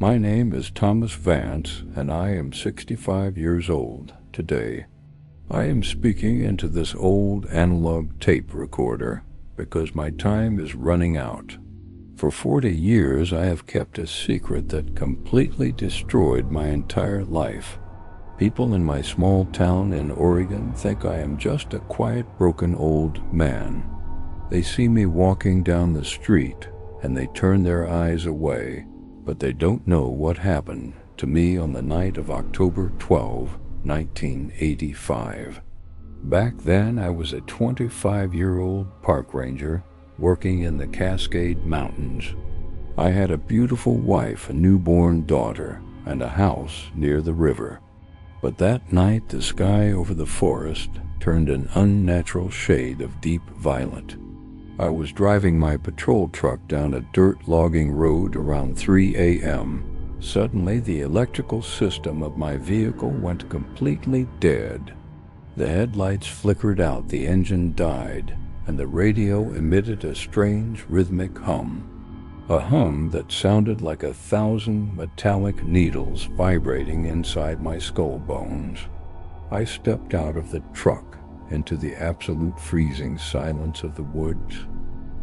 My name is Thomas Vance, and I am 65 years old today. I am speaking into this old analog tape recorder because my time is running out. For 40 years, I have kept a secret that completely destroyed my entire life. People in my small town in Oregon think I am just a quiet, broken old man. They see me walking down the street, and they turn their eyes away, but they don't know what happened to me on the night of October 12, 1985. Back then, I was a 25-year-old park ranger working in the Cascade Mountains. I had a beautiful wife, a newborn daughter, and a house near the river. But that night, the sky over the forest turned an unnatural shade of deep violet. I was driving my patrol truck down a dirt logging road around 3 a.m. Suddenly, the electrical system of my vehicle went completely dead. The headlights flickered out, the engine died, and the radio emitted a strange rhythmic hum. A hum that sounded like 1,000 metallic needles vibrating inside my skull bones. I stepped out of the truck into the absolute freezing silence of the woods.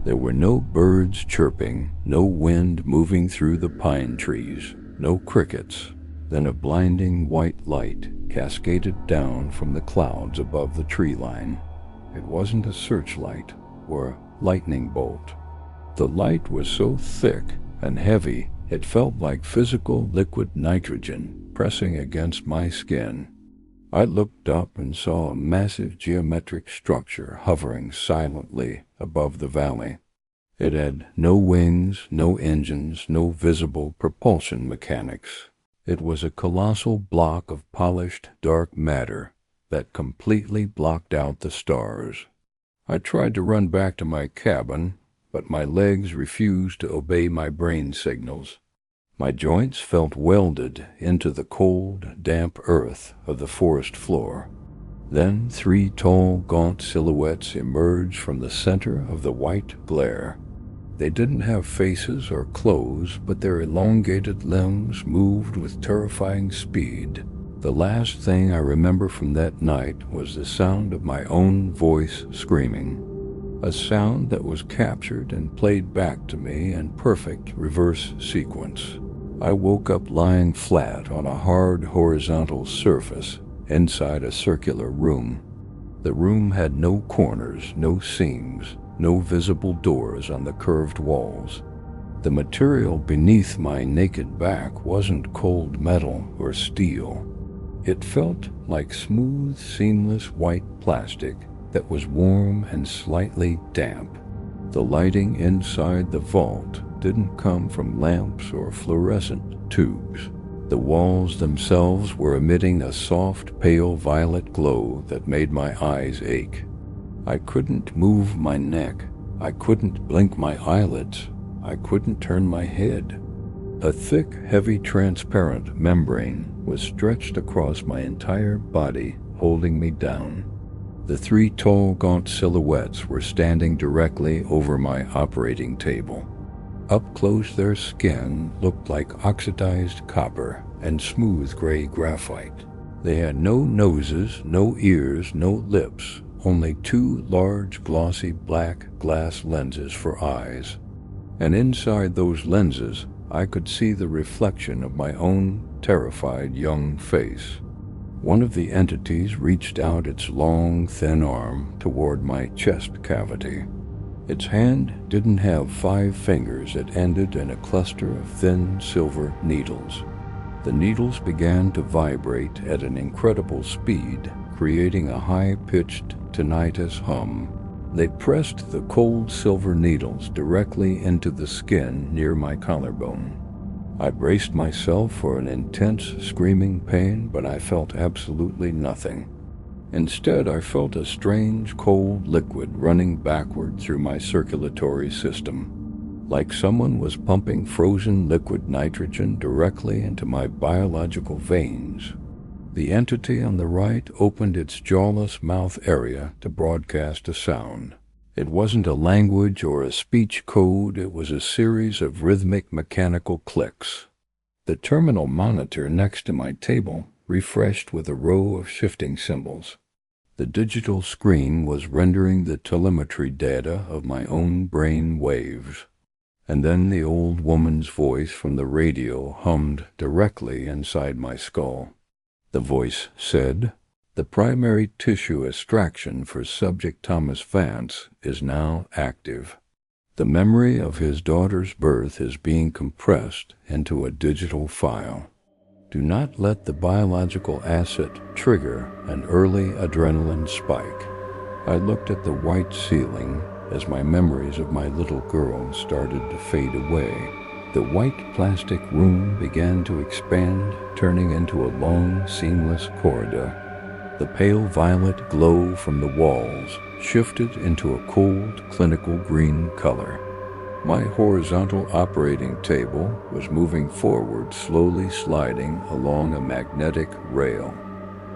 There were no birds chirping, no wind moving through the pine trees, no crickets. Then a blinding white light cascaded down from the clouds above the tree line. It wasn't a searchlight or a lightning bolt. The light was so thick and heavy, it felt like physical liquid nitrogen pressing against my skin. I looked up and saw a massive geometric structure hovering silently above the valley. It had no wings, no engines, no visible propulsion mechanics. It was a colossal block of polished dark matter that completely blocked out the stars. I tried to run back to my cabin, but my legs refused to obey my brain signals. My joints felt welded into the cold, damp earth of the forest floor. Then 3 tall, gaunt silhouettes emerged from the center of the white glare. They didn't have faces or clothes, but their elongated limbs moved with terrifying speed. The last thing I remember from that night was the sound of my own voice screaming. A sound that was captured and played back to me in perfect reverse sequence. I woke up lying flat on a hard horizontal surface inside a circular room. The room had no corners, no seams, no visible doors on the curved walls. The material beneath my naked back wasn't cold metal or steel. It felt like smooth, seamless white plastic that was warm and slightly damp. The lighting inside the vault didn't come from lamps or fluorescent tubes. The walls themselves were emitting a soft, pale violet glow that made my eyes ache. I couldn't move my neck. I couldn't blink my eyelids. I couldn't turn my head. A thick, heavy, transparent membrane was stretched across my entire body, holding me down. The 3 tall, gaunt silhouettes were standing directly over my operating table. Up close, their skin looked like oxidized copper and smooth gray graphite. They had no noses, no ears, no lips, only 2 large, glossy black glass lenses for eyes. And inside those lenses, I could see the reflection of my own terrified young face. One of the entities reached out its long, thin arm toward my chest cavity. Its hand didn't have 5 fingers. It ended in a cluster of thin silver needles. The needles began to vibrate at an incredible speed, creating a high-pitched tinnitus hum. They pressed the cold silver needles directly into the skin near my collarbone. I braced myself for an intense screaming pain, but I felt absolutely nothing. Instead, I felt a strange, cold liquid running backward through my circulatory system, like someone was pumping frozen liquid nitrogen directly into my biological veins. The entity on the right opened its jawless mouth area to broadcast a sound. It wasn't a language or a speech code, it was a series of rhythmic mechanical clicks. The terminal monitor next to my table refreshed with a row of shifting symbols. The digital screen was rendering the telemetry data of my own brain waves. And then the old woman's voice from the radio hummed directly inside my skull. The voice said, "The primary tissue extraction for subject Thomas Vance is now active. The memory of his daughter's birth is being compressed into a digital file. Do not let the biological asset trigger an early adrenaline spike." I looked at the white ceiling as my memories of my little girl started to fade away. The white plastic room began to expand, turning into a long, seamless corridor. The pale violet glow from the walls shifted into a cold, clinical green color. My horizontal operating table was moving forward, slowly sliding along a magnetic rail.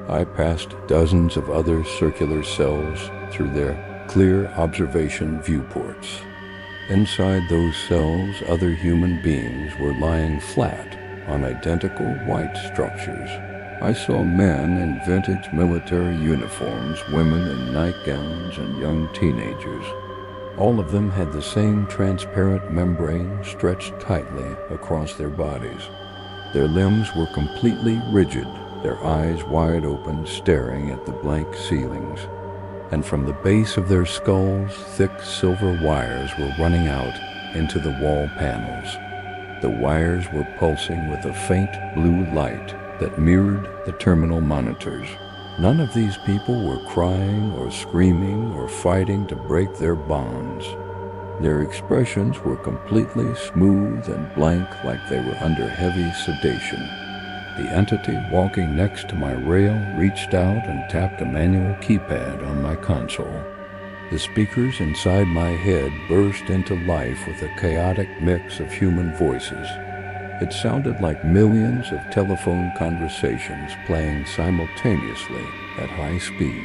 I passed dozens of other circular cells through their clear observation viewports. Inside those cells, other human beings were lying flat on identical white structures. I saw men in vintage military uniforms, women in nightgowns, and young teenagers. All of them had the same transparent membrane stretched tightly across their bodies. Their limbs were completely rigid, their eyes wide open, staring at the blank ceilings. And from the base of their skulls, thick silver wires were running out into the wall panels. The wires were pulsing with a faint blue light that mirrored the terminal monitors. None of these people were crying or screaming or fighting to break their bonds. Their expressions were completely smooth and blank, like they were under heavy sedation. The entity walking next to my rail reached out and tapped a manual keypad on my console. The speakers inside my head burst into life with a chaotic mix of human voices. It sounded like millions of telephone conversations playing simultaneously at high speed.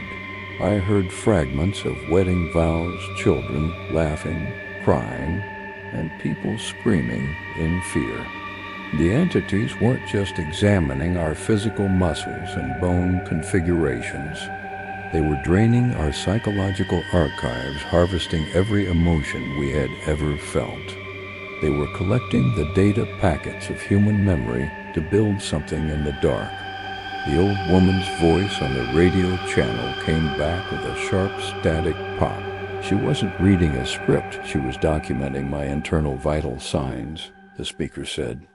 I heard fragments of wedding vows, children laughing, crying, and people screaming in fear. The entities weren't just examining our physical muscles and bone configurations. They were draining our psychological archives, harvesting every emotion we had ever felt. They were collecting the data packets of human memory to build something in the dark. The old woman's voice on the radio channel came back with a sharp static pop. She wasn't reading a script, she was documenting my internal vital signs, the speaker said.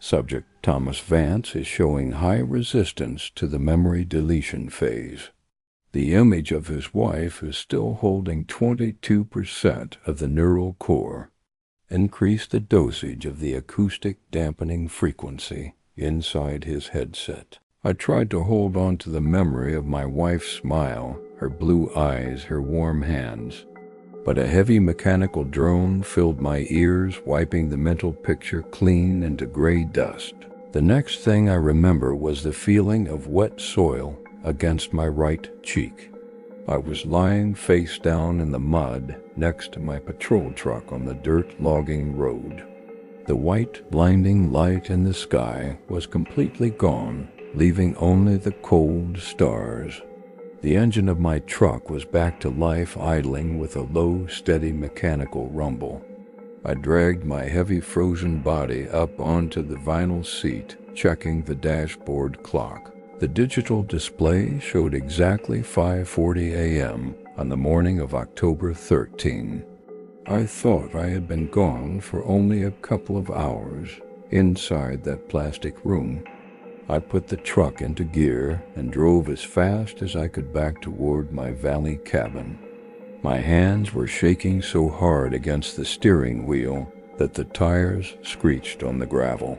Subject Thomas Vance is showing high resistance to the memory deletion phase. The image of his wife is still holding 22% of the neural core. Increase the dosage of the acoustic dampening frequency inside his headset. I tried to hold on to the memory of my wife's smile, her blue eyes, her warm hands. But a heavy mechanical drone filled my ears, wiping the mental picture clean into gray dust. The next thing I remember was the feeling of wet soil against my right cheek. I was lying face down in the mud next to my patrol truck on the dirt logging road. The white, blinding light in the sky was completely gone, leaving only the cold stars. The engine of my truck was back to life, idling with a low, steady mechanical rumble. I dragged my heavy frozen body up onto the vinyl seat, checking the dashboard clock. The digital display showed exactly 5:40 a.m. on the morning of October 13. I thought I had been gone for only a couple of hours inside that plastic room. I put the truck into gear and drove as fast as I could back toward my valley cabin. My hands were shaking so hard against the steering wheel that the tires screeched on the gravel.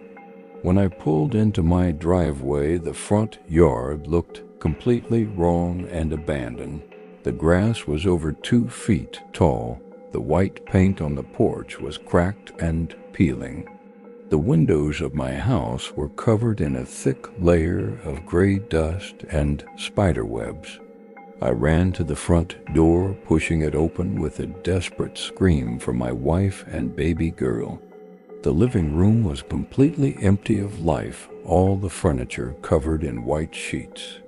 When I pulled into my driveway, the front yard looked completely wrong and abandoned. The grass was over 2 feet tall. The white paint on the porch was cracked and peeling. The windows of my house were covered in a thick layer of gray dust and spider webs. I ran to the front door, pushing it open with a desperate scream for my wife and baby girl. The living room was completely empty of life, all the furniture covered in white sheets.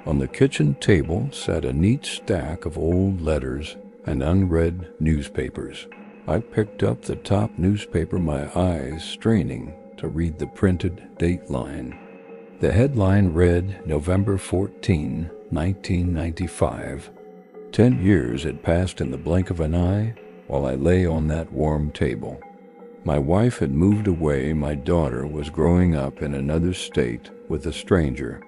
On the kitchen table sat a neat stack of old letters and unread newspapers. I picked up the top newspaper, my eyes straining to read the printed date line. The headline read November 14, 1995. 10 years had passed in the blink of an eye while I lay on that warm table. My wife had moved away. My daughter was growing up in another state with a stranger.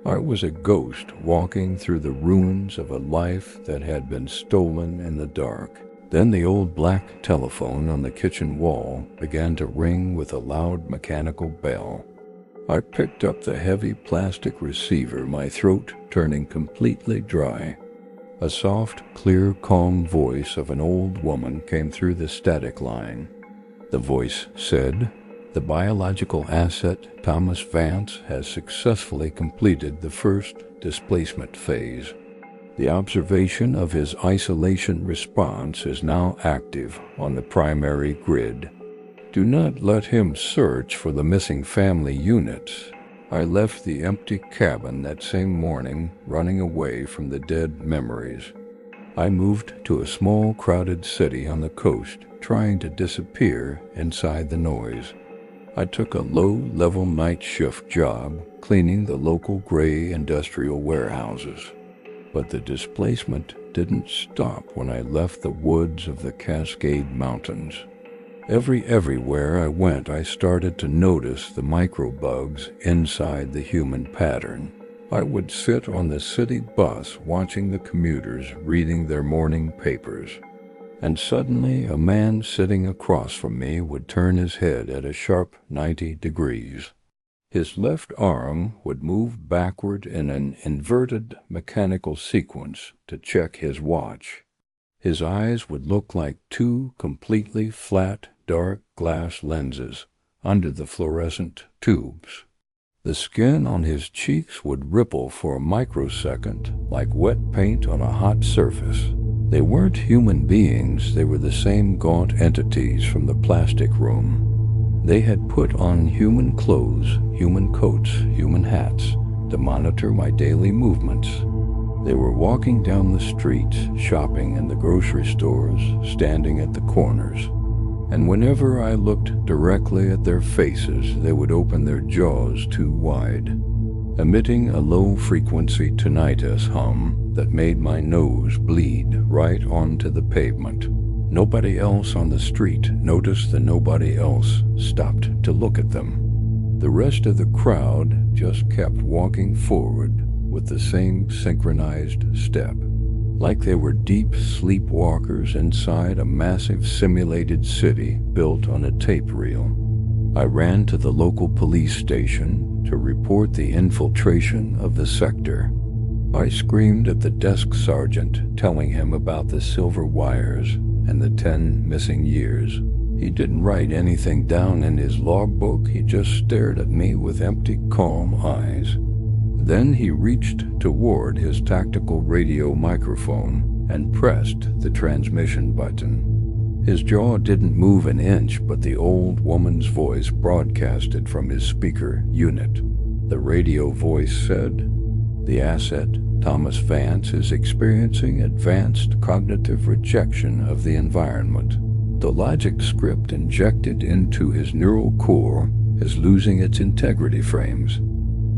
I was a ghost walking through the ruins of a life that had been stolen in the dark. Then the old black telephone on the kitchen wall began to ring with a loud mechanical bell. I picked up the heavy plastic receiver, my throat turning completely dry. A soft, clear, calm voice of an old woman came through the static line. The voice said, "The biological asset Thomas Vance has successfully completed the first displacement phase. The observation of his isolation response is now active on the primary grid. Do not let him search for the missing family unit." I left the empty cabin that same morning, running away from the dead memories. I moved to a small, crowded city on the coast, trying to disappear inside the noise. I took a low-level night shift job cleaning the local gray industrial warehouses. But the displacement didn't stop when I left the woods of the Cascade Mountains. Everywhere I went, I started to notice the microbugs inside the human pattern. I would sit on the city bus watching the commuters reading their morning papers. And suddenly a man sitting across from me would turn his head at a sharp 90 degrees. His left arm would move backward in an inverted mechanical sequence to check his watch. His eyes would look like two completely flat, dark glass lenses under the fluorescent tubes. The skin on his cheeks would ripple for a microsecond like wet paint on a hot surface. They weren't human beings, they were the same gaunt entities from the plastic room. They had put on human clothes, human coats, human hats to monitor my daily movements. They were walking down the streets, shopping in the grocery stores, standing at the corners. And whenever I looked directly at their faces, they would open their jaws too wide, emitting a low-frequency tinnitus hum that made my nose bleed right onto the pavement. Nobody else on the street noticed that nobody else stopped to look at them. The rest of the crowd just kept walking forward with the same synchronized step, like they were deep sleepwalkers inside a massive simulated city built on a tape reel. I ran to the local police station to report the infiltration of the sector. I screamed at the desk sergeant, telling him about the silver wires and the 10 missing years. He didn't write anything down in his logbook, he just stared at me with empty, calm eyes. Then he reached toward his tactical radio microphone and pressed the transmission button. His jaw didn't move an inch, but the old woman's voice broadcasted from his speaker unit. The radio voice said, "The asset, Thomas Vance, is experiencing advanced cognitive rejection of the environment. The logic script injected into his neural core is losing its integrity frames.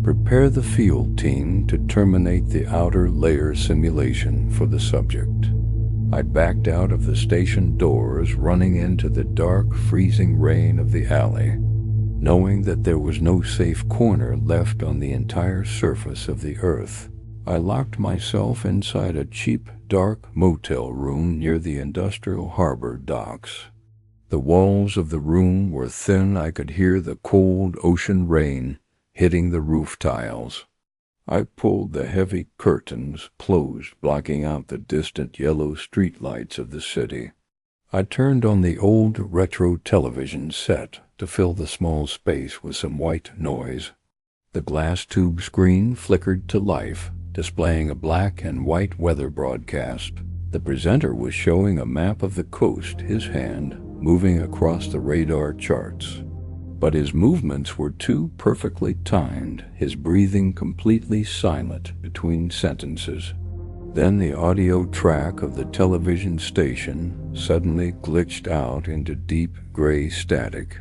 Prepare the field team to terminate the outer layer simulation for the subject." I backed out of the station doors, running into the dark, freezing rain of the alley, knowing that there was no safe corner left on the entire surface of the earth. I locked myself inside a cheap, dark motel room near the industrial harbor docks. The walls of the room were thin. I could hear the cold ocean rain hitting the roof tiles. I pulled the heavy curtains closed, blocking out the distant yellow streetlights of the city. I turned on the old retro television set to fill the small space with some white noise. The glass tube screen flickered to life, displaying a black and white weather broadcast. The presenter was showing a map of the coast, his hand moving across the radar charts. But his movements were too perfectly timed, his breathing completely silent between sentences. Then the audio track of the television station suddenly glitched out into deep gray static.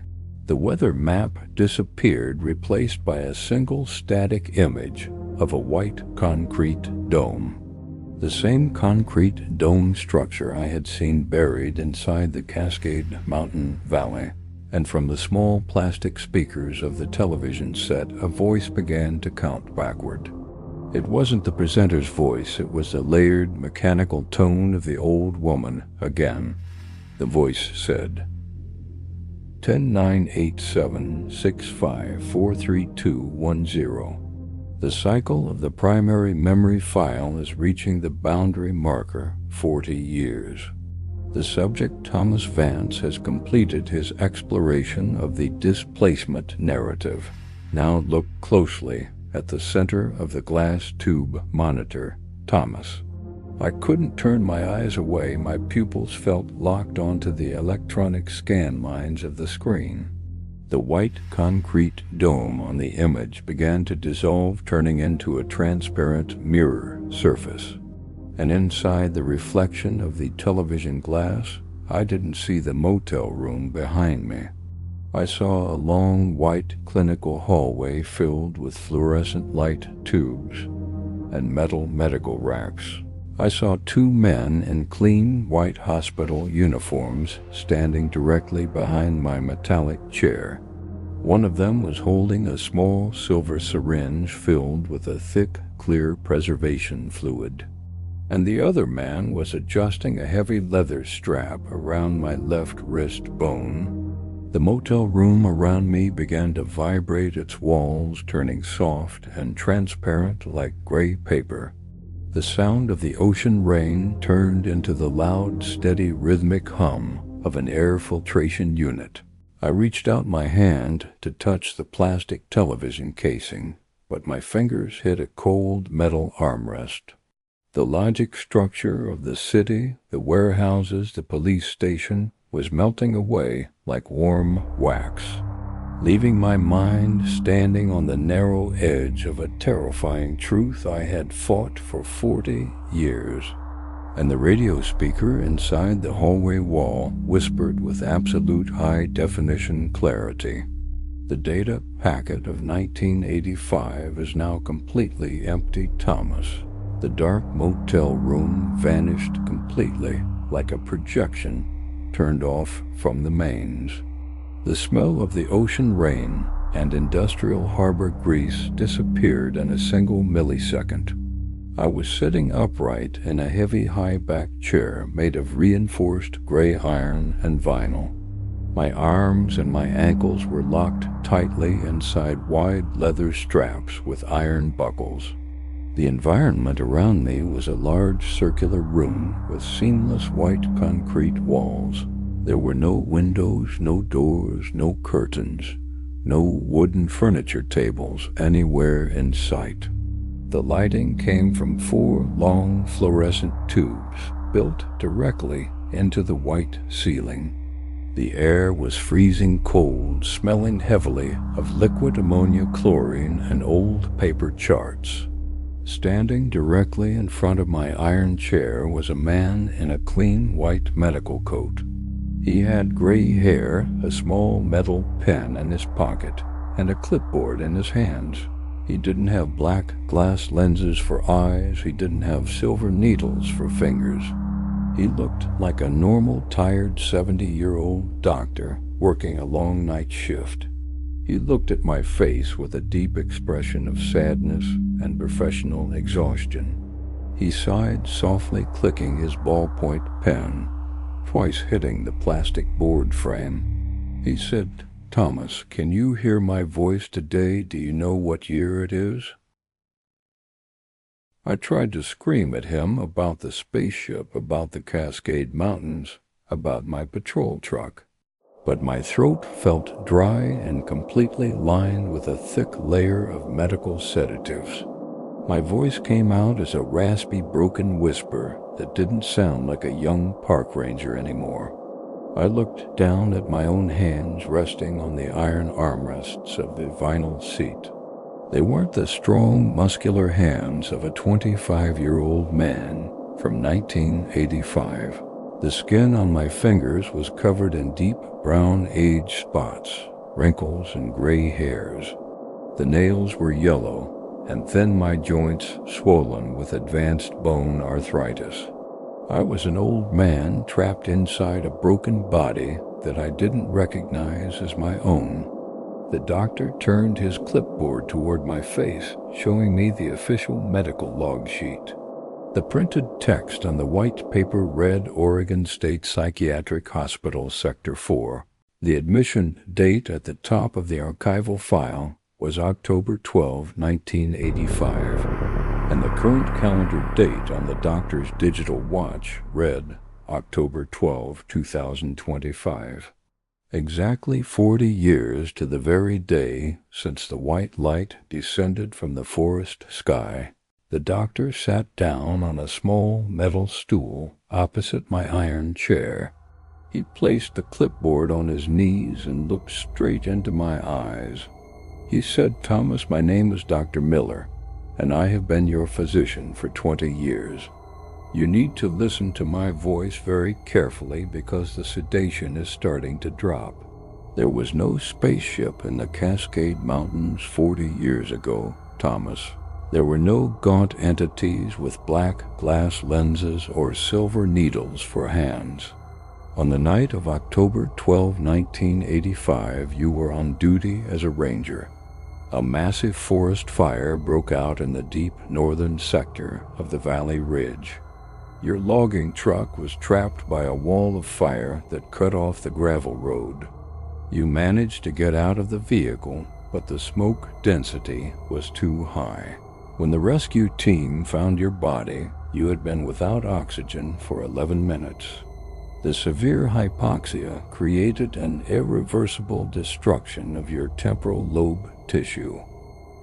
The weather map disappeared, replaced by a single static image of a white concrete dome. The same concrete dome structure I had seen buried inside the Cascade Mountain Valley. And from the small plastic speakers of the television set, a voice began to count backward. It wasn't the presenter's voice, it was the layered, mechanical tone of the old woman again. The voice said, 10-987-65-43210. The cycle of the primary memory file is reaching the boundary marker, 40 years. The subject, Thomas Vance, has completed his exploration of the displacement narrative. Now look closely at the center of the glass tube monitor, Thomas. I couldn't turn my eyes away. My pupils felt locked onto the electronic scan lines of the screen. The white concrete dome on the image began to dissolve, turning into a transparent mirror surface. And inside the reflection of the television glass, I didn't see the motel room behind me. I saw a long white clinical hallway filled with fluorescent light tubes and metal medical racks. I saw two men in clean white hospital uniforms standing directly behind my metallic chair. One of them was holding a small silver syringe filled with a thick, clear preservation fluid. And the other man was adjusting a heavy leather strap around my left wrist bone. The motel room around me began to vibrate, its walls turning soft and transparent like gray paper. The sound of the ocean rain turned into the loud, steady, rhythmic hum of an air filtration unit. I reached out my hand to touch the plastic television casing, but my fingers hit a cold metal armrest. The logic structure of the city, the warehouses, the police station was melting away like warm wax, leaving my mind standing on the narrow edge of a terrifying truth I had fought for 40 years. And the radio speaker inside the hallway wall whispered with absolute high-definition clarity, "The data packet of 1985 is now completely empty, Thomas." The dark motel room vanished completely, like a projection turned off from the mains. The smell of the ocean rain and industrial harbor grease disappeared in a single millisecond. I was sitting upright in a heavy high-back chair made of reinforced gray iron and vinyl. My arms and my ankles were locked tightly inside wide leather straps with iron buckles. The environment around me was a large circular room with seamless white concrete walls. There were no windows, no doors, no curtains, no wooden furniture tables anywhere in sight. The lighting came from 4 long fluorescent tubes built directly into the white ceiling. The air was freezing cold, smelling heavily of liquid ammonia chlorine and old paper charts. Standing directly in front of my iron chair was a man in a clean white medical coat. He had gray hair, a small metal pen in his pocket, and a clipboard in his hands. He didn't have black glass lenses for eyes. He didn't have silver needles for fingers. He looked like a normal, tired 70-year-old doctor working a long night shift. He looked at my face with a deep expression of sadness and professional exhaustion. He sighed softly, clicking his ballpoint pen, twice hitting the plastic board frame. He said, "Thomas, can you hear my voice today? Do you know what year it is?" I tried to scream at him about the spaceship, about the Cascade Mountains, about my patrol truck. But my throat felt dry and completely lined with a thick layer of medical sedatives. My voice came out as a raspy, broken whisper that didn't sound like a young park ranger anymore. I looked down at my own hands resting on the iron armrests of the vinyl seat. They weren't the strong, muscular hands of a 25-year-old man from 1985. The skin on my fingers was covered in deep brown age spots, wrinkles, and gray hairs. The nails were yellow, and thin, my joints swollen with advanced bone arthritis. I was an old man trapped inside a broken body that I didn't recognize as my own. The doctor turned his clipboard toward my face, showing me the official medical log sheet. The printed text on the white paper read Oregon State Psychiatric Hospital, Sector 4. The admission date at the top of the archival file was October 12, 1985, and the current calendar date on the doctor's digital watch read October 12, 2025. Exactly 40 years to the very day since the white light descended from the forest sky, the doctor sat down on a small metal stool opposite my iron chair. He placed the clipboard on his knees and looked straight into my eyes. He said, "Thomas, my name is Dr. Miller, and I have been your physician for 20 years. You need to listen to my voice very carefully because the sedation is starting to drop. There was no spaceship in the Cascade Mountains 40 years ago, Thomas. There were no gaunt entities with black glass lenses or silver needles for hands. On the night of October 12, 1985, you were on duty as a ranger. A massive forest fire broke out in the deep northern sector of the Valley Ridge. Your logging truck was trapped by a wall of fire that cut off the gravel road. You managed to get out of the vehicle, but the smoke density was too high. When the rescue team found your body, you had been without oxygen for 11 minutes. The severe hypoxia created an irreversible destruction of your temporal lobe tissue.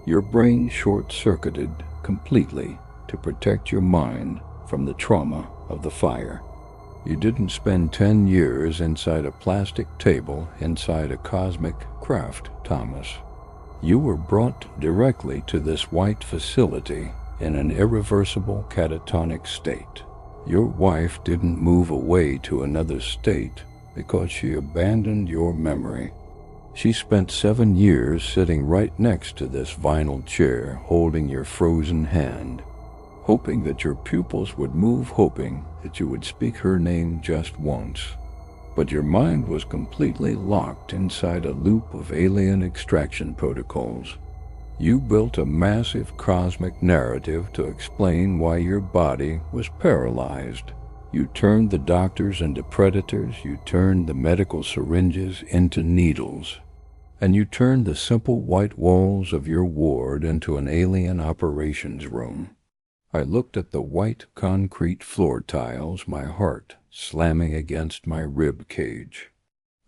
Your brain short-circuited completely to protect your mind from the trauma of the fire. You didn't spend 10 years inside a plastic table inside a cosmic craft, Thomas. You were brought directly to this white facility in an irreversible catatonic state. Your wife didn't move away to another state because she abandoned your memory. She spent 7 years sitting right next to this vinyl chair holding your frozen hand, hoping that your pupils would move, hoping that you would speak her name just once. But your mind was completely locked inside a loop of alien extraction protocols. You built a massive cosmic narrative to explain why your body was paralyzed. You turned the doctors into predators, you turned the medical syringes into needles, and you turned the simple white walls of your ward into an alien operations room. I looked at the white concrete floor tiles, my heart slamming against my rib cage.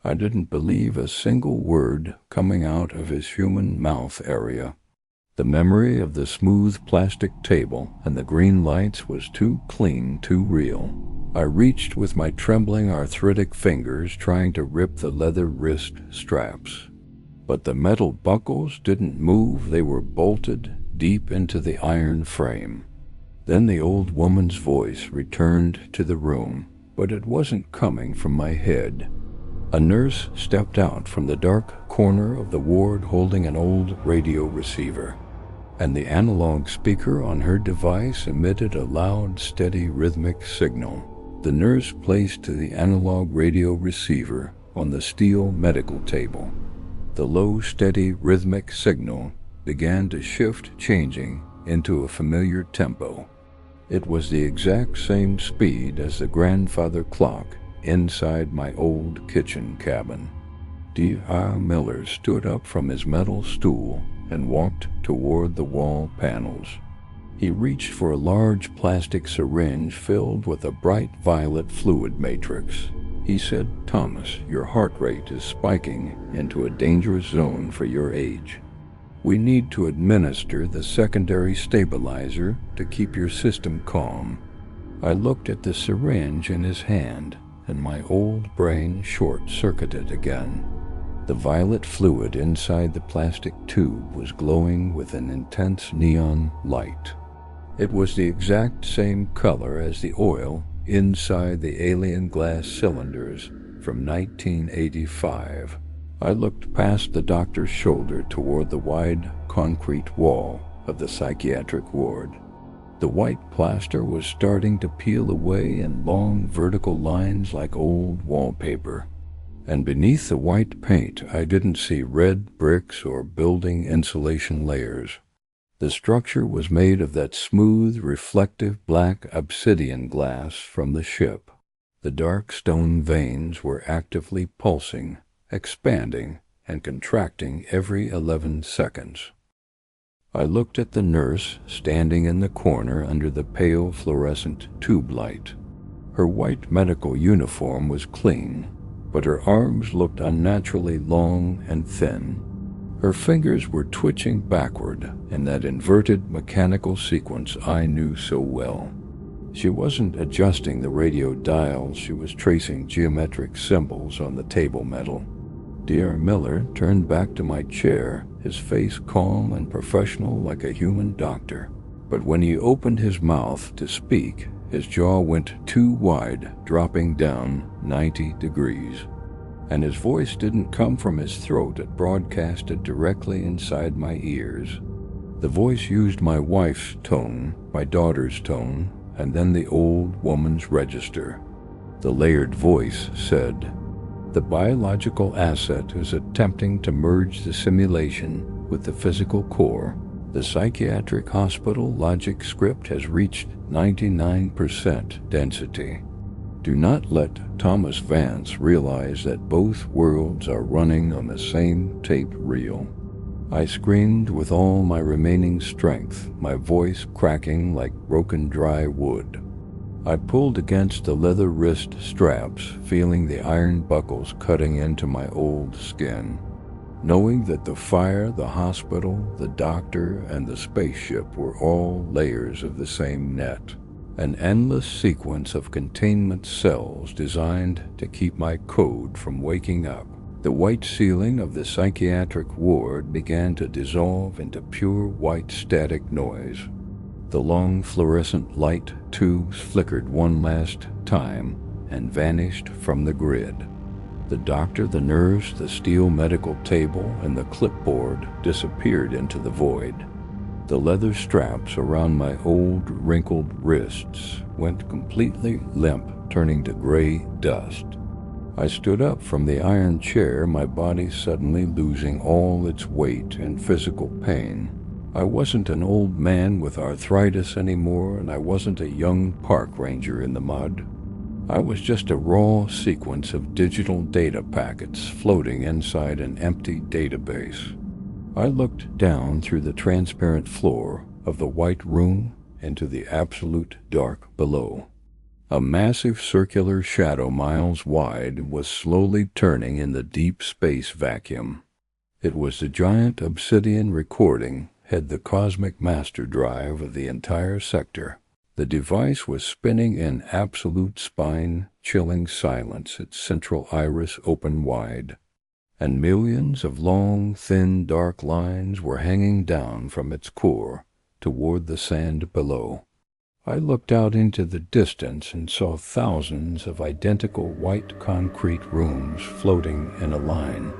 I didn't believe a single word coming out of his human mouth area. The memory of the smooth plastic table and the green lights was too clean, too real. I reached with my trembling arthritic fingers trying to rip the leather wrist straps. But the metal buckles didn't move, they were bolted deep into the iron frame. Then the old woman's voice returned to the room, but it wasn't coming from my head. A nurse stepped out from the dark corner of the ward holding an old radio receiver, and the analog speaker on her device emitted a loud, steady, rhythmic signal. The nurse placed the analog radio receiver on the steel medical table. The low, steady, rhythmic signal began to shift, changing into a familiar tempo. It was the exact same speed as the grandfather clock inside my old kitchen cabin. D.R. Miller stood up from his metal stool and walked toward the wall panels. He reached for a large plastic syringe filled with a bright violet fluid matrix. He said, "Thomas, your heart rate is spiking into a dangerous zone for your age. We need to administer the secondary stabilizer to keep your system calm." I looked at the syringe in his hand, and my old brain short-circuited again. The violet fluid inside the plastic tube was glowing with an intense neon light. It was the exact same color as the oil inside the alien glass cylinders from 1985. I looked past the doctor's shoulder toward the wide concrete wall of the psychiatric ward. The white plaster was starting to peel away in long vertical lines like old wallpaper. And beneath the white paint, I didn't see red bricks or building insulation layers. The structure was made of that smooth, reflective black obsidian glass from the ship. The dark stone veins were actively pulsing, expanding, and contracting every 11 seconds. I looked at the nurse standing in the corner under the pale fluorescent tube light. Her white medical uniform was clean, but her arms looked unnaturally long and thin. Her fingers were twitching backward in that inverted mechanical sequence I knew so well. She wasn't adjusting the radio dials, she was tracing geometric symbols on the table metal. D.R. Miller turned back to my chair, his face calm and professional like a human doctor. But when he opened his mouth to speak, his jaw went too wide, dropping down 90 degrees. And his voice didn't come from his throat, it broadcasted directly inside my ears. The voice used my wife's tone, my daughter's tone, and then the old woman's register. The layered voice said, "The biological asset is attempting to merge the simulation with the physical core. The psychiatric hospital logic script has reached 99% density. Do not let Thomas Vance realize that both worlds are running on the same tape reel." I screamed with all my remaining strength, my voice cracking like broken dry wood. I pulled against the leather wrist straps, feeling the iron buckles cutting into my old skin. Knowing that the fire, the hospital, the doctor, and the spaceship were all layers of the same net. An endless sequence of containment cells designed to keep my code from waking up. The white ceiling of the psychiatric ward began to dissolve into pure white static noise. The long fluorescent light tubes flickered one last time and vanished from the grid. The doctor, the nurse, the steel medical table, and the clipboard disappeared into the void. The leather straps around my old wrinkled wrists went completely limp, turning to gray dust. I stood up from the iron chair, my body suddenly losing all its weight and physical pain. I wasn't an old man with arthritis anymore, and I wasn't a young park ranger in the mud. I was just a raw sequence of digital data packets floating inside an empty database. I looked down through the transparent floor of the white room into the absolute dark below. A massive circular shadow miles wide was slowly turning in the deep space vacuum. It was the giant obsidian recording had the cosmic master drive of the entire sector. The device was spinning in absolute spine-chilling silence, its central iris open wide, and millions of long, thin, dark lines were hanging down from its core toward the sand below. I looked out into the distance and saw thousands of identical white concrete rooms floating in a line.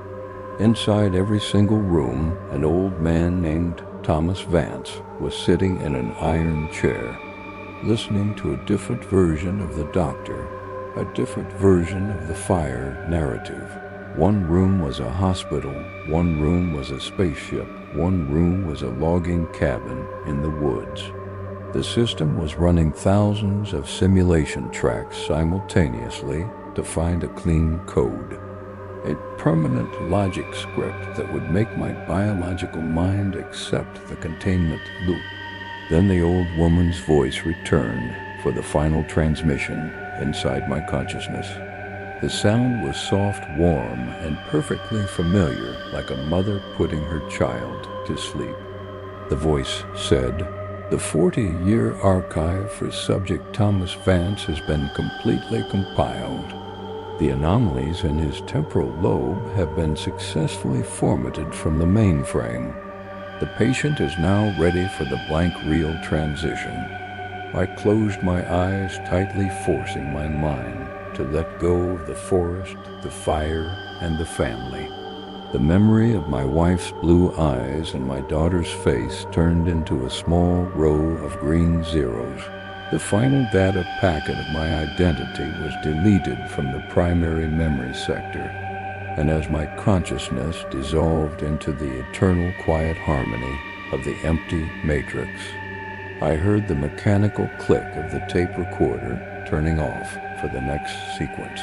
Inside every single room, an old man named Thomas Vance was sitting in an iron chair, listening to a different version of the doctor, a different version of the fire narrative. One room was a hospital, one room was a spaceship, one room was a logging cabin in the woods. The system was running thousands of simulation tracks simultaneously to find a clean code. A permanent logic script that would make my biological mind accept the containment loop. Then the old woman's voice returned for the final transmission inside my consciousness. The sound was soft, warm, and perfectly familiar, like a mother putting her child to sleep. The voice said, "The 40-year archive for subject Thomas Vance has been completely compiled. The anomalies in his temporal lobe have been successfully formatted from the mainframe. The patient is now ready for the blank reel transition. I closed my eyes, tightly forcing my mind to let go of the forest, the fire, and the family. The memory of my wife's blue eyes and my daughter's face turned into a small row of green zeros. The final data packet of my identity was deleted from the primary memory sector, and as my consciousness dissolved into the eternal quiet harmony of the empty matrix, I heard the mechanical click of the tape recorder turning off for the next sequence.